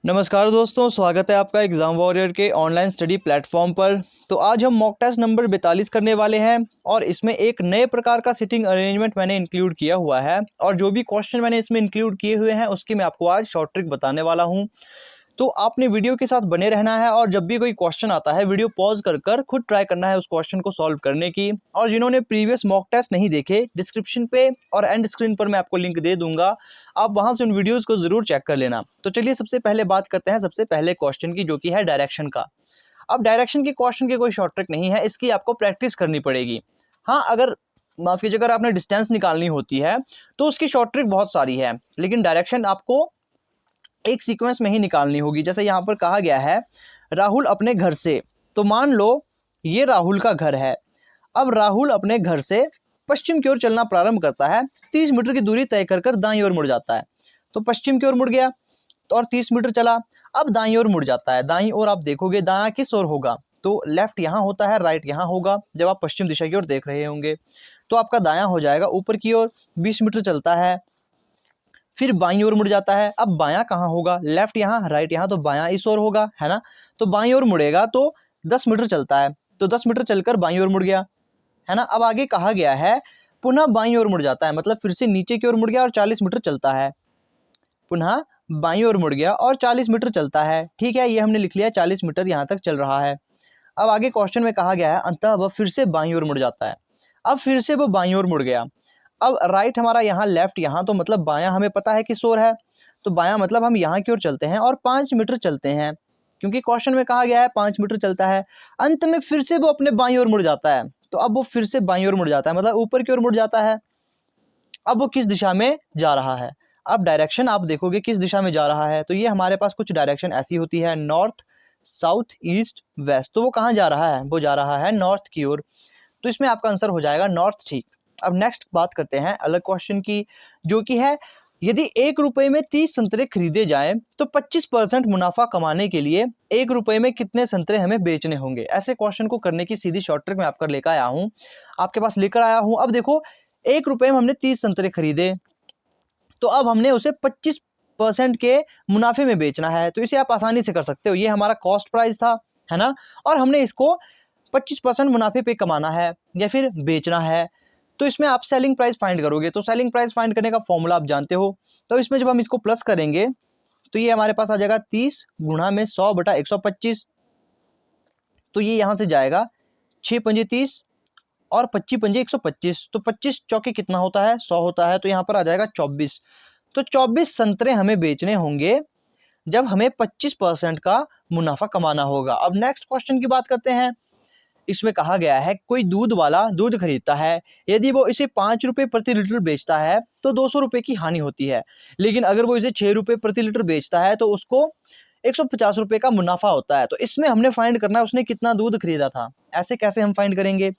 नमस्कार दोस्तों, स्वागत है आपका एग्ज़ाम वॉरियर के ऑनलाइन स्टडी प्लेटफॉर्म पर। तो आज हम मॉक टेस्ट नंबर 42 करने वाले हैं और इसमें एक नए प्रकार का सिटिंग अरेंजमेंट मैंने इंक्लूड किया हुआ है और जो भी क्वेश्चन मैंने इसमें इंक्लूड किए हुए हैं उसकी मैं आपको आज शॉर्ट ट्रिक बताने वाला हूं। तो आपने वीडियो के साथ बने रहना है और जब भी कोई क्वेश्चन आता है वीडियो पॉज कर कर खुद ट्राई करना है उस क्वेश्चन को सॉल्व करने की। और जिन्होंने प्रीवियस मॉक टेस्ट नहीं देखे, डिस्क्रिप्शन पे और एंड स्क्रीन पर मैं आपको लिंक दे दूंगा, आप वहां से उन वीडियोस को जरूर चेक कर लेना। तो चलिए सबसे पहले बात करते हैं सबसे पहले क्वेश्चन की, जो कि है डायरेक्शन का। अब डायरेक्शन के क्वेश्चन की कोई शॉर्ट ट्रिक नहीं है, इसकी आपको प्रैक्टिस करनी पड़ेगी। हाँ, अगर माफ कीजिए, अगर आपने डिस्टेंस निकालनी होती है तो उसकी शॉर्ट ट्रिक बहुत सारी है, लेकिन डायरेक्शन आपको एक सीक्वेंस में ही निकालनी होगी। जैसे यहाँ पर कहा गया है राहुल अपने घर से, तो मान लो ये राहुल का घर है। अब राहुल अपने घर से पश्चिम की ओर चलना प्रारंभ करता है, 30 मीटर की दूरी तय कर दाईं ओर मुड़ जाता है। तो पश्चिम की ओर मुड़ गया तो और 30 मीटर चला, अब दाईं ओर मुड़ जाता है। दाईं ओर आप देखोगे दायां किस ओर होगा, तो लेफ्ट यहाँ होता है, राइट यहाँ होगा जब आप पश्चिम दिशा की ओर देख रहे होंगे। तो आपका दायां हो जाएगा ऊपर की ओर, 20 मीटर चलता है, फिर बाईं ओर मुड़ जाता है। अब बायां कहाँ होगा, लेफ्ट यहाँ, राइट यहाँ, तो बायां इस ओर होगा, है ना। तो बाईं ओर मुड़ेगा तो 10 मीटर चलता है, तो 10 मीटर चलकर बाईं ओर मुड़ गया, है ना। अब आगे कहा गया है पुनः बाईं ओर मुड़ जाता है, मतलब फिर से नीचे की ओर मुड़ गया और 40 मीटर चलता है। पुनः बाईं ओर मुड़ गया और 40 मीटर चलता है। ठीक है, ये हमने लिख लिया, 40 मीटर यहाँ तक चल रहा है। अब आगे क्वेश्चन में कहा गया है अंततः वह फिर से बाईं ओर मुड़ जाता है। अब फिर से वो बाईं ओर मुड़ गया। अब राइट हमारा यहाँ, लेफ्ट यहाँ, तो मतलब बायां हमें पता है किस ओर है, तो बायां मतलब हम यहाँ की ओर चलते हैं और 5 मीटर चलते हैं, क्योंकि क्वेश्चन में कहा गया है 5 मीटर चलता है। अंत में फिर से वो अपने बाईं ओर मुड़ जाता है, तो अब वो फिर से बाईं ओर मुड़ जाता है, मतलब ऊपर की ओर मुड़ जाता है। अब वो किस दिशा में जा रहा है, अब डायरेक्शन आप देखोगे किस दिशा में जा रहा है। तो ये हमारे पास कुछ डायरेक्शन ऐसी होती है, नॉर्थ, साउथ, ईस्ट, वेस्ट। तो वो कहाँ जा रहा है, वो जा रहा है नॉर्थ की ओर। तो इसमें आपका आंसर हो जाएगा नॉर्थ। ठीक, अब नेक्स्ट बात करते हैं अलग क्वेश्चन की, जो कि है यदि 1 रुपए में 30 संतरे खरीदे जाएं तो 25% मुनाफा कमाने के लिए 1 रुपए में कितने संतरे हमें बेचने होंगे। ऐसे क्वेश्चन को करने की सीधी शॉर्ट ट्रिक मैं आपका लेकर आया हूं, आपके पास लेकर आया हूं। अब देखो, 1 रुपए में हमने 30 संतरे खरीदे, तो अब हमने उसे 25% के मुनाफे में बेचना है। तो इसे आप आसानी से कर सकते हो, ये हमारा कॉस्ट प्राइस था, है ना, और हमने इसको 25% मुनाफे पे कमाना है या फिर बेचना है। तो इसमें आप सेलिंग प्राइस फाइंड करोगे, तो सेलिंग प्राइस फाइंड करने का फॉर्मूला आप जानते हो। तो इसमें जब हम इसको प्लस करेंगे तो ये हमारे पास आ जाएगा 30 गुणा में 100 बटा 125। तो ये यहाँ से जाएगा 6 पंजे 30 और 25 पंजे 125, तो 25 चौके कितना होता है, 100 होता है, तो यहाँ पर आ जाएगा 24। तो 24 संतरे हमें बेचने होंगे जब हमें 25% का मुनाफा कमाना होगा। अब नेक्स्ट क्वेश्चन की बात करते हैं। इसमें कहा गया है कोई दूध वाला दूध खरीदता है, यदि वो इसे 5 रुपए प्रति लीटर बेचता है तो 200 रुपए की हानि होती है, लेकिन अगर वो इसे 6 रुपए प्रति लीटर बेचता है तो उसको 150 रुपए का मुनाफा होता है। तो इसमें हमने फाइंड करना है उसने कितना दूध खरीदा था। ऐसे कैसे हम फाइंड करेंगे,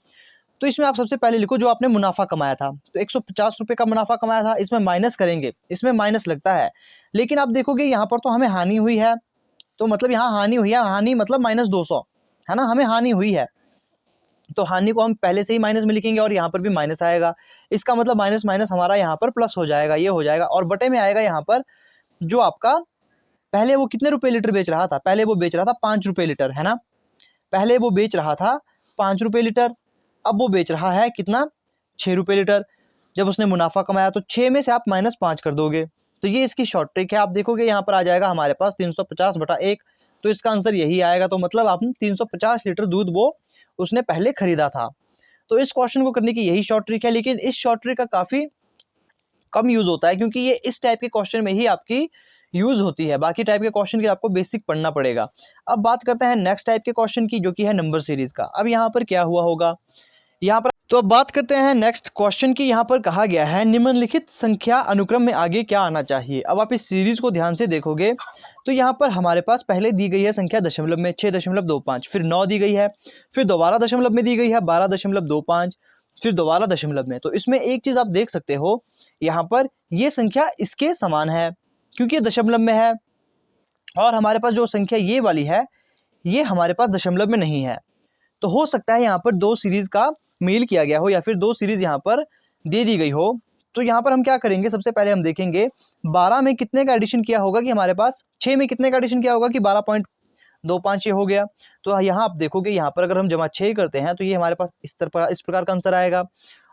तो इसमें आप सबसे पहले लिखो जो आपने मुनाफा कमाया था, तो 150 रुपए का मुनाफा कमाया था, इसमें माइनस करेंगे, इसमें माइनस लगता है, लेकिन आप देखोगे यहाँ पर तो हमें हानि हुई है, तो मतलब यहाँ हानि हुई है, हानि मतलब -200, है ना, हमें हानि हुई है। तो हानि को हम पहले से ही माइनस में लिखेंगे और यहाँ पर भी माइनस आएगा, इसका मतलब माइनस माइनस हमारा यहाँ पर प्लस हो जाएगा, ये हो जाएगा, और बटे में आएगा यहाँ पर जो आपका पहले वो कितने रुपए लीटर बेच रहा था, पहले वो बेच रहा था 5 रुपए लीटर, है ना, पहले वो बेच रहा था 5 रुपए लीटर, अब वो बेच रहा है कितना, 6 रुपए लीटर। जब उसने मुनाफा कमाया तो 6 में से आप -5 कर दोगे, तो ये इसकी शॉर्ट ट्रिक है। आप देखोगे यहाँ पर आ जाएगा हमारे पास 350 बटा 1, तो इसका आंसर यही आएगा। तो मतलब आपने 350 लीटर दूध वो उसने पहले खरीदा था। तो इस क्वेश्चन को करने की यही शॉर्ट ट्रिक है, लेकिन इस शॉर्ट ट्रिक का काफ़ी कम यूज़ होता है, क्योंकि ये इस टाइप के क्वेश्चन में ही आपकी यूज़ होती है, बाकी टाइप के क्वेश्चन की आपको बेसिक पढ़ना पड़ेगा। अब बात करते हैं नेक्स्ट टाइप के क्वेश्चन की, जो कि है नंबर सीरीज़ का। अब यहाँ पर क्या हुआ होगा, यहाँ पर तो अब बात करते हैं नेक्स्ट क्वेश्चन की। यहाँ पर कहा गया है निम्नलिखित संख्या अनुक्रम में आगे क्या आना चाहिए। अब आप इस सीरीज को ध्यान से देखोगे तो यहाँ पर हमारे पास पहले दी गई है संख्या दशमलव में 6.25, फिर 9 दी गई है, फिर दोबारा दशमलव में दी गई है 12.25, फिर दोबारा दशमलव में। तो इसमें एक चीज आप देख सकते हो, यहाँ पर ये संख्या इसके समान है क्योंकि ये दशमलव में है, और हमारे पास जो संख्या ये वाली है ये हमारे पास दशमलव में नहीं है। तो हो सकता है यहाँ पर दो सीरीज का मेल किया गया हो या फिर दो सीरीज यहाँ पर दे दी गई हो। तो यहाँ पर हम क्या करेंगे, सबसे पहले हम देखेंगे 12 में कितने का एडिशन किया होगा कि हमारे पास 6 में कितने का एडिशन किया होगा कि 12.25 ये हो गया। तो यहाँ आप देखोगे यहाँ पर अगर हम जमा 6 करते हैं तो ये हमारे पास इस प्रकार का आंसर आएगा।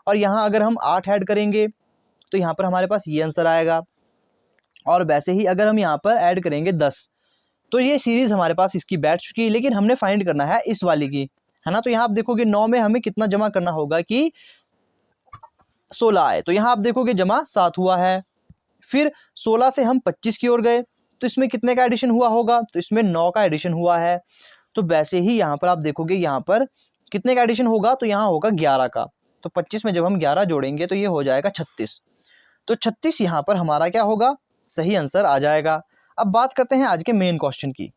और यहाँ अगर हम 8 ऐड करेंगे तो यहाँ पर हमारे पास ये आंसर आएगा। और वैसे ही अगर हम यहाँ पर ऐड करेंगे 10, तो ये सीरीज हमारे पास इसकी बैठ चुकी है, लेकिन हमने फाइंड करना है इस वाली की, है ना। तो यहाँ आप देखोगे 9 में हमें कितना जमा करना होगा कि 16 आए, तो यहाँ आप देखोगे जमा 7 हुआ है। फिर 16 से हम 25 की ओर गए तो इसमें कितने का एडिशन हुआ होगा, तो इसमें 9 का एडिशन हुआ है। तो वैसे ही यहाँ पर आप देखोगे यहाँ पर कितने का एडिशन होगा, तो यहाँ होगा 11 का। तो 25 में जब हम 11 जोड़ेंगे तो ये हो जाएगा 36। तो 36 यहाँ पर हमारा क्या होगा, सही आंसर आ जाएगा। अब बात करते हैं आज के मेन क्वेश्चन की।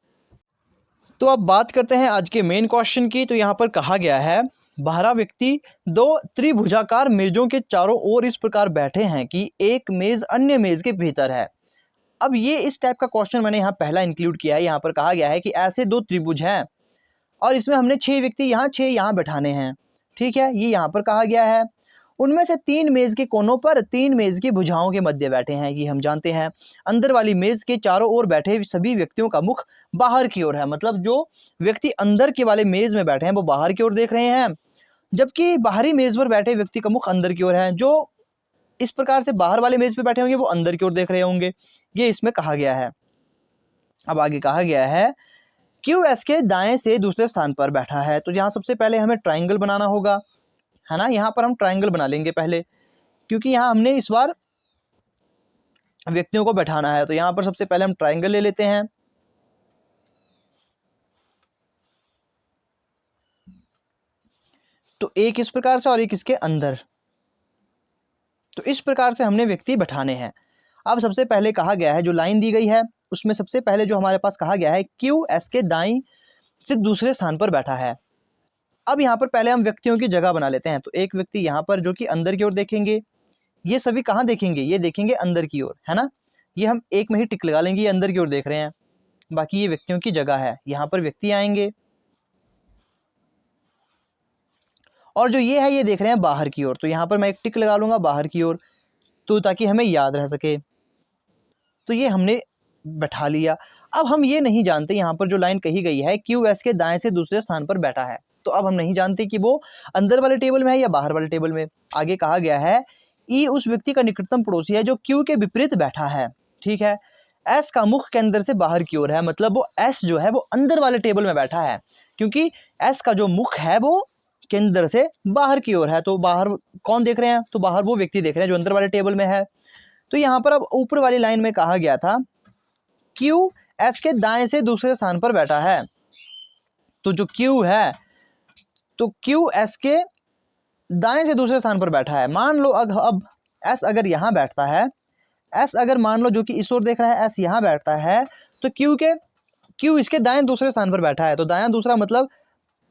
तो अब बात करते हैं आज के मेन क्वेश्चन की। तो यहाँ पर कहा गया है 12 व्यक्ति 2 त्रिभुजाकार मेजों के चारों ओर इस प्रकार बैठे हैं कि एक मेज अन्य मेज के भीतर है। अब ये इस टाइप का क्वेश्चन मैंने यहाँ पहला इंक्लूड किया है। यहाँ पर कहा गया है कि ऐसे 2 त्रिभुज हैं और इसमें हमने 6 व्यक्ति यहाँ 6 यहाँ बैठाने हैं, ठीक है, ये यहाँ पर कहा गया है। उनमें से 3 मेज के कोनों पर 3 मेज की भुजाओं के मध्य बैठे हैं, ये हम जानते हैं। अंदर वाली मेज के चारों ओर बैठे सभी व्यक्तियों का मुख बाहर की ओर है, मतलब जो व्यक्ति अंदर के वाले मेज में बैठे हैं वो बाहर की ओर देख रहे हैं, जबकि बाहरी मेज पर बैठे व्यक्ति का मुख अंदर की ओर है। जो इस प्रकार से बाहर वाले मेज पे बैठे होंगे वो अंदर की ओर देख रहे होंगे, ये इसमें कहा गया है। अब आगे कहा गया है क्यू एस के दाएं से दूसरे स्थान पर बैठा है। तो यहाँ सबसे पहले हमें ट्राइंगल बनाना होगा, है ना। यहाँ पर हम ट्राइंगल बना लेंगे पहले, क्योंकि यहाँ हमने इस बार व्यक्तियों को बैठाना है। तो यहाँ पर सबसे पहले हम ट्राइंगल ले लेते हैं। तो एक इस प्रकार से और एक इसके अंदर, तो इस प्रकार से हमने व्यक्ति बैठाने हैं। अब सबसे पहले कहा गया है जो लाइन दी गई है उसमें सबसे पहले जो हमारे पास कहा गया है क्यू एस के दाईं से दूसरे स्थान पर बैठा है। अब यहाँ पर पहले हम व्यक्तियों की जगह बना लेते हैं। तो एक व्यक्ति यहाँ पर जो कि अंदर की ओर देखेंगे, ये सभी कहाँ देखेंगे, ये देखेंगे अंदर की ओर, है ना। ये हम एक में ही टिक लगा लेंगे, ये अंदर की ओर देख रहे हैं, बाकी ये व्यक्तियों की जगह है। यहाँ पर व्यक्ति आएंगे और जो ये है ये देख रहे हैं बाहर की ओर, तो यहाँ पर मैं एक टिक लगा लूंगा बाहर की ओर, तो ताकि हमें याद रह सके। तो ये हमने बैठा लिया। अब हम ये नहीं जानते यहाँ पर जो लाइन कही गई है क्यू एस के दाएं से दूसरे स्थान पर बैठा है, तो अब हम नहीं जानते कि वो अंदर वाले टेबल में है या बाहर वाले टेबल में। आगे कहा गया है ई उस व्यक्ति का निकटतम पड़ोसी है जो क्यू के विपरीत बैठा है, ठीक है। एस का मुख केंद्र से बाहर की ओर है, मतलब वो एस जो है वो अंदर वाले टेबल में बैठा है, क्योंकि एस का जो मुख है वो केंद्र से बाहर की ओर है। तो बाहर कौन देख रहे हैं, तो बाहर वो व्यक्ति देख रहे हैं जो अंदर वाले टेबल में है। तो यहाँ पर अब ऊपर वाली लाइन में कहा गया था क्यू एस के दाएं से दूसरे स्थान पर बैठा है। तो जो क्यू है, तो क्यू एस के दाएं से दूसरे स्थान पर बैठा है। मान लो अब एस अगर यहाँ बैठता है, एस अगर मान लो जो कि इस ओर देख रहा है, एस यहाँ बैठता है, तो क्यू इसके दाएं दूसरे स्थान पर बैठा है। तो दायां दूसरा मतलब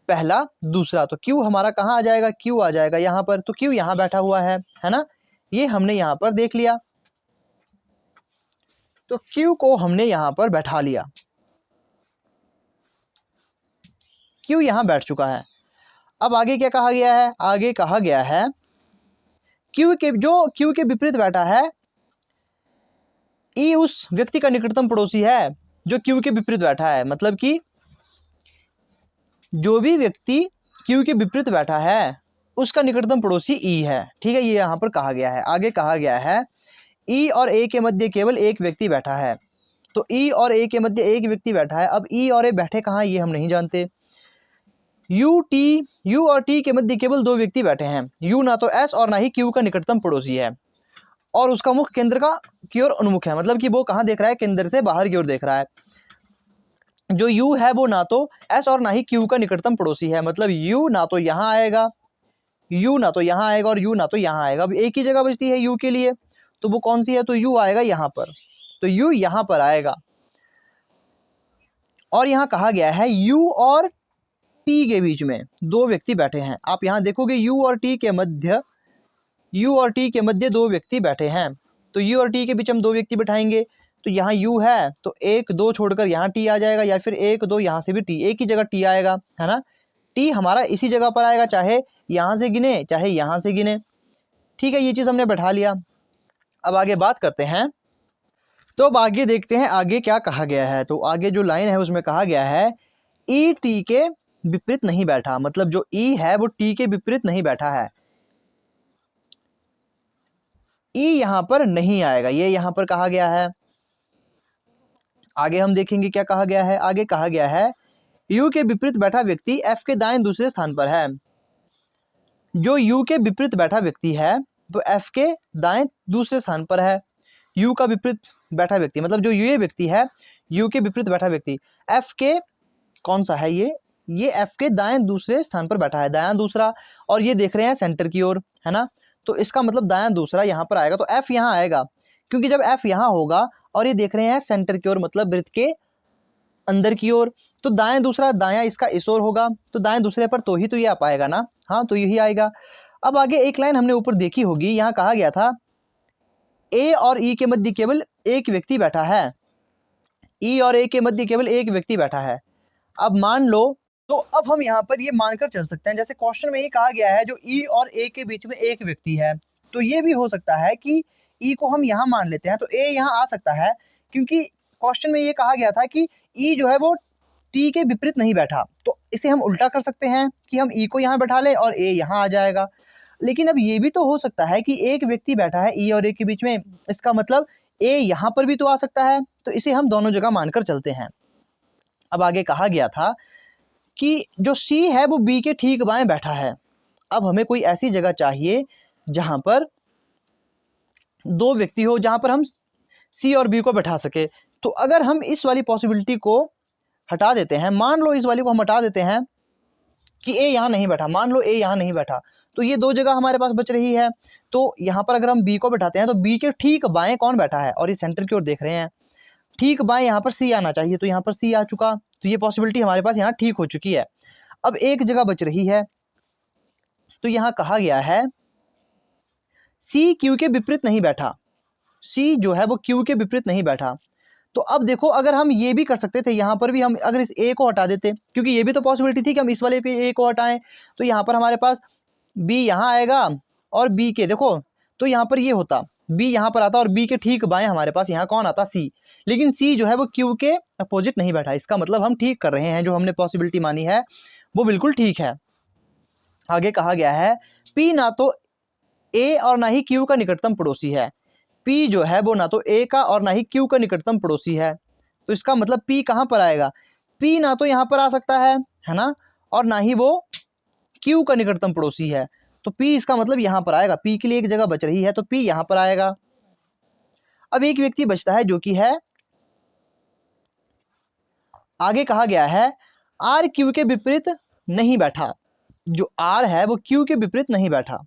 पहला दूसरा, तो क्यू हमारा कहाँ आ जाएगा, क्यू आ जाएगा यहाँ पर। तो क्यू यहाँ बैठा हुआ है ना, ये हमने यहाँ पर देख लिया। तो क्यू को हमने यहाँ पर बैठा लिया, क्यू यहाँ बैठ चुका है। अब आगे क्या कहा गया है, आगे कहा गया है क्यू के विपरीत बैठा है ई उस व्यक्ति का निकटतम पड़ोसी है जो क्यू के विपरीत बैठा है, मतलब कि जो भी व्यक्ति क्यू के विपरीत बैठा है उसका निकटतम पड़ोसी ई है, ठीक है, ये यहाँ पर कहा गया है। आगे कहा गया है ई और ए के मध्य केवल एक व्यक्ति बैठा है। तो ई और ए के मध्य एक व्यक्ति बैठा है। अब ई और ए बैठे कहाँ, ये हम नहीं जानते। यू और टी के मध्य केवल 2 व्यक्ति बैठे हैं। यू ना तो एस और ना ही क्यू का निकटतम पड़ोसी है, और उसका मुख केंद्र की ओर उन्मुख है, मतलब कि वो कहाँ देख रहा है, केंद्र से बाहर की ओर देख रहा है। जो यू है वो ना तो एस और ना ही क्यू का निकटतम पड़ोसी है, मतलब यू ना तो यहाँ आएगा, यू ना तो यहाँ आएगा और यू ना तो यहाँ आएगा। अब एक ही जगह बचती है यू के लिए, तो वो कौन सी है, तो यू आएगा यहाँ पर, तो यू यहाँ पर आएगा। और यहाँ कहा गया है यू और टी के बीच में 2 व्यक्ति बैठे हैं। आप यहाँ देखोगे यू और टी के मध्य 2 व्यक्ति बैठे हैं। तो यू और टी के बीच हम 2 व्यक्ति बैठाएंगे। तो यहाँ यू है तो 1 2 छोड़कर यहाँ टी आ जाएगा, या फिर 1 2 यहाँ से भी टी, एक ही जगह टी आएगा, है ना। टी हमारा इसी जगह पर आएगा, चाहे यहाँ से गिने चाहे यहाँ से गिने, ठीक है। ये चीज़ हमने बैठा लिया। अब आगे बात करते हैं तो अब आगे देखते हैं आगे क्या कहा गया है। तो आगे जो लाइन है उसमें कहा गया है ई टी के विपरीत नहीं बैठा, मतलब जो ई है वो टी के विपरीत नहीं बैठा है, ई यहां पर नहीं आएगा, ये यहां पर कहा गया है। आगे हम देखेंगे क्या कहा गया है। आगे कहा गया है यू के विपरीत बैठा व्यक्ति एफ के दाएं दूसरे स्थान पर है। जो यू के विपरीत बैठा व्यक्ति है वो एफ के दाएं दूसरे स्थान पर है। यू का विपरीत बैठा व्यक्ति मतलब जो ये व्यक्ति है, यू के विपरीत बैठा व्यक्ति एफ के कौन सा है, ये एफ के दाएं दूसरे स्थान पर बैठा है, दायां दूसरा, और ये देख रहे हैं सेंटर की ओर, है ना। तो इसका मतलब दायां दूसरा यहाँ पर आएगा, तो एफ यहाँ आएगा, क्योंकि जब एफ यहाँ होगा और ये देख रहे हैं सेंटर की ओर मतलब वृत्त के अंदर की ओर, तो दाएं दूसरा, दायां इसका इस ओर होगा, तो दाएं दूसरे पर तो ही तो ये आ पाएगा ना, हाँ तो यही आएगा। अब आगे एक लाइन हमने ऊपर देखी होगी, यहाँ कहा गया था ए और ई के मध्य केवल एक व्यक्ति बैठा है, ई और ए के मध्य केवल एक व्यक्ति बैठा है। अब मान लो, तो अब हम यहाँ पर ये मानकर चल सकते हैं, जैसे क्वेश्चन में ये कहा गया है जो ई और ए के बीच में एक व्यक्ति है, तो ये भी हो सकता है कि ई को हम यहाँ मान लेते हैं, तो ए यहाँ आ सकता है, क्योंकि क्वेश्चन में ये कहा गया था कि ई जो है वो टी के विपरीत नहीं बैठा, तो इसे हम उल्टा कर सकते हैं कि हम ई को यहाँ बैठा लें और ए यहाँ आ जाएगा। लेकिन अब ये भी तो हो सकता है कि एक व्यक्ति बैठा है ई और ए के बीच में, इसका मतलब ए यहाँ पर भी तो आ सकता है, तो इसे हम दोनों जगह मानकर चलते हैं। अब आगे कहा गया था कि जो सी है वो बी के ठीक बाएं बैठा है। अब हमें कोई ऐसी जगह चाहिए जहां पर दो व्यक्ति हो, जहां पर हम सी और बी को बैठा सके। तो अगर हम इस वाली पॉसिबिलिटी को हटा देते हैं, मान लो इस वाली को हम हटा देते हैं कि ए यहाँ नहीं बैठा, मान लो ए यहाँ नहीं बैठा, तो ये दो जगह हमारे पास बच रही है। तो यहाँ पर अगर हम बी को बैठाते हैं तो बी के ठीक बाएं कौन बैठा है, और ये सेंटर की ओर देख रहे हैं, ठीक बाएं यहाँ पर सी आना चाहिए, तो यहाँ पर सी आ चुका, तो ये पॉसिबिलिटी हमारे पास यहाँ ठीक हो चुकी है। अब एक जगह बच रही है, तो यहाँ कहा गया है सी क्यू के विपरीत नहीं बैठा, सी जो है वो क्यू के विपरीत नहीं बैठा। तो अब देखो, अगर हम ये भी कर सकते थे, यहाँ पर भी हम अगर इस ए को हटा देते, क्योंकि ये भी तो पॉसिबिलिटी थी कि हम इस वाले ए को हटाएं, तो यहाँ पर हमारे पास बी यहाँ आएगा और बी के देखो, तो यहाँ पर ये होता, बी यहाँ पर आता और बी के ठीक बाएं हमारे पास यहाँ कौन आता, सी। लेकिन सी जो है वो क्यू के अपोजिट नहीं बैठा, इसका मतलब हम ठीक कर रहे हैं, जो हमने पॉसिबिलिटी मानी है वो बिल्कुल ठीक है। आगे कहा गया है पी ना तो ए और ना ही क्यू का निकटतम पड़ोसी है, पी जो है वो ना तो ए का और ना ही क्यू का निकटतम पड़ोसी है, तो इसका मतलब पी कहाँ पर आएगा, पी ना तो यहाँ पर आ सकता है ना, और ना ही वो क्यू का निकटतम पड़ोसी है, तो पी इसका मतलब यहाँ पर आएगा, पी के लिए एक जगह बच रही है, तो पी यहाँ पर आएगा। अब एक व्यक्ति बचता है जो कि है, आगे कहा गया है आर क्यू के विपरीत नहीं बैठा, जो आर है वो क्यू के विपरीत नहीं बैठा।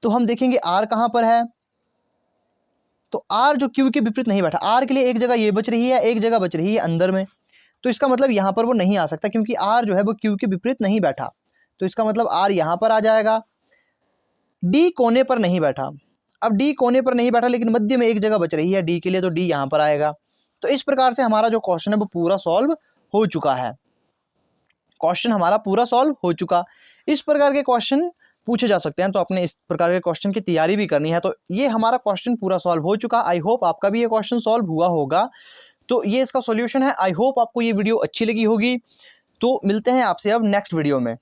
तो हम देखेंगे आर कहां पर है, तो आर जो क्यू के विपरीत नहीं बैठा, आर के लिए एक जगह ये बच रही है, एक जगह बच रही है अंदर में, तो इसका मतलब यहां पर वो नहीं आ सकता, क्योंकि आर जो है वो क्यू के विपरीत नहीं बैठा, तो इसका मतलब आर यहां पर आ जाएगा। डी कोने पर नहीं बैठा, अब डी कोने पर नहीं बैठा लेकिन मध्य में एक जगह बच रही है डी के लिए, तो डी यहां पर आएगा। तो इस प्रकार से हमारा जो क्वेश्चन है वो पूरा सॉल्व हो चुका है, क्वेश्चन हमारा पूरा सॉल्व हो चुका। इस प्रकार के क्वेश्चन पूछे जा सकते हैं, तो आपने इस प्रकार के क्वेश्चन की तैयारी भी करनी है। तो ये हमारा क्वेश्चन पूरा सॉल्व हो चुका। आई होप आपका भी ये क्वेश्चन सॉल्व हुआ होगा। तो ये इसका सॉल्यूशन है। आई होप आपको ये वीडियो अच्छी लगी होगी। तो मिलते हैं आपसे अब नेक्स्ट वीडियो में।